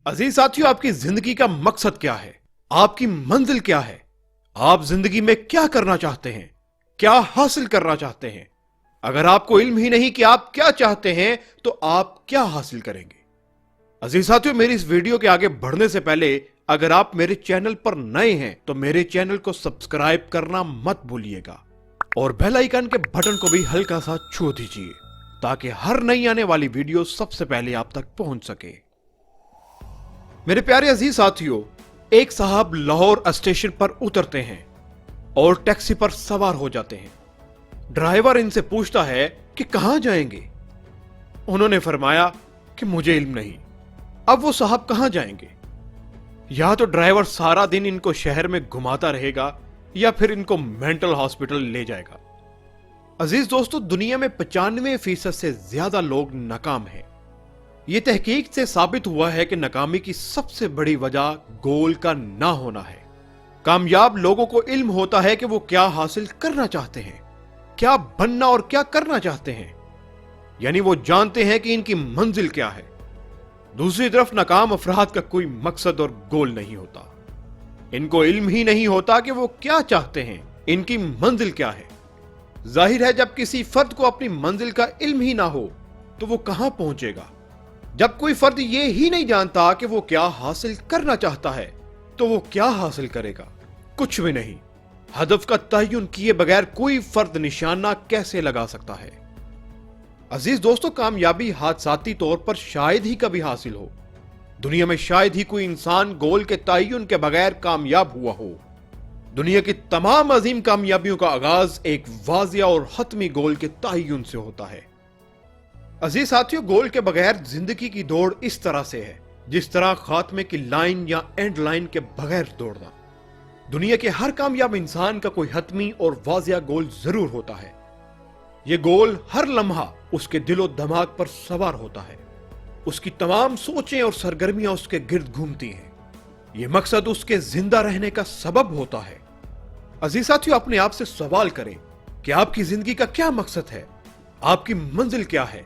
अजीज साथियों, आपकी जिंदगी का मकसद क्या है? आपकी मंजिल क्या है? आप जिंदगी में क्या करना चाहते हैं? क्या हासिल करना चाहते हैं? अगर आपको इल्म ही नहीं कि आप क्या चाहते हैं तो आप क्या हासिल करेंगे? अजीज साथियों, मेरी इस वीडियो के आगे बढ़ने से पहले अगर आप मेरे चैनल पर नए हैं तो मेरे चैनल को सब्सक्राइब करना मत भूलिएगा और बेल आइकन के बटन को भी हल्का सा छू दीजिए ताकि हर नई आने वाली वीडियो सबसे पहले आप तक पहुंच सके। मेरे प्यारे अजीज साथियों, एक साहब लाहौर स्टेशन पर उतरते हैं और टैक्सी पर सवार हो जाते हैं। ड्राइवर इनसे पूछता है कि कहां जाएंगे। उन्होंने फरमाया कि मुझे इल्म नहीं। अब वो साहब कहां जाएंगे? या तो ड्राइवर सारा दिन इनको शहर में घुमाता रहेगा या फिर इनको मेंटल हॉस्पिटल ले जाएगा। अजीज दोस्तों, दुनिया में 95% से ज्यादा लोग नाकाम हैं। यह तहकीक से साबित हुआ है कि नाकामी की सबसे बड़ी वजह गोल का ना होना है। कामयाब लोगों को इल्म होता है कि वो क्या हासिल करना चाहते हैं, क्या बनना और क्या करना चाहते हैं, यानी वो जानते हैं कि इनकी मंजिल क्या है। दूसरी तरफ नाकाम अफराद का कोई मकसद और गोल नहीं होता। इनको इल्म ही नहीं होता कि वो क्या चाहते हैं, इनकी मंजिल क्या है। जाहिर है, जब किसी फर्द को अपनी मंजिल का इल्म ही ना हो तो वो कहां पहुंचेगा। जब कोई फर्द ये ही नहीं जानता कि वो क्या हासिल करना चाहता है तो वो क्या हासिल करेगा? कुछ भी नहीं। हदफ का तयन किए बगैर कोई फर्द निशाना कैसे लगा सकता है? अजीज दोस्तों, कामयाबी हादसाती तौर पर शायद ही कभी हासिल हो। दुनिया में शायद ही कोई इंसान गोल के तयन के बगैर कामयाब हुआ हो। दुनिया की तमाम अजीम कामयाबियों का आगाज एक वाजिया और हतमी गोल के तयन से होता है। अजीज साथियों, गोल के बगैर जिंदगी की दौड़ इस तरह से है जिस तरह खात्मे की लाइन या एंड लाइन के बगैर दौड़ना। दुनिया के हर कामयाब इंसान का कोई हतमी और वाजिया गोल जरूर होता है। यह गोल हर लम्हा उसके दिलो दिमाग पर सवार होता है। उसकी तमाम सोचें और सरगर्मियां उसके गिर्द घूमती हैं। यह मकसद उसके जिंदा रहने का सबब होता है। अजीज साथियों, अपने आप से सवाल करें कि आपकी जिंदगी का क्या मकसद है, आपकी मंजिल क्या है,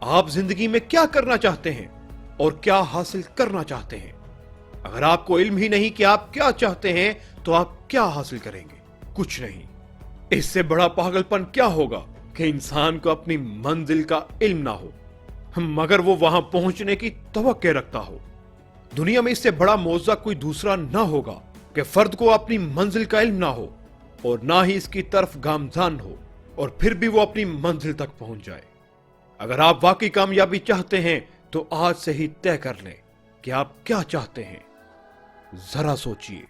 आप जिंदगी में क्या करना चाहते हैं और क्या हासिल करना चाहते हैं। अगर आपको इल्म ही नहीं कि आप क्या चाहते हैं तो आप क्या हासिल करेंगे? कुछ नहीं। इससे बड़ा पागलपन क्या होगा कि इंसान को अपनी मंजिल का इल्म ना हो मगर वो वहां पहुंचने की तवक्के रखता हो। दुनिया में इससे बड़ा मौजज़ा कोई दूसरा ना होगा कि फर्द को अपनी मंजिल का इल्म ना हो और ना ही इसकी तरफ गामजान हो और फिर भी वो अपनी मंजिल तक पहुंच जाए। अगर आप वाकई कामयाबी चाहते हैं तो आज से ही तय कर लें कि आप क्या चाहते हैं। जरा सोचिए।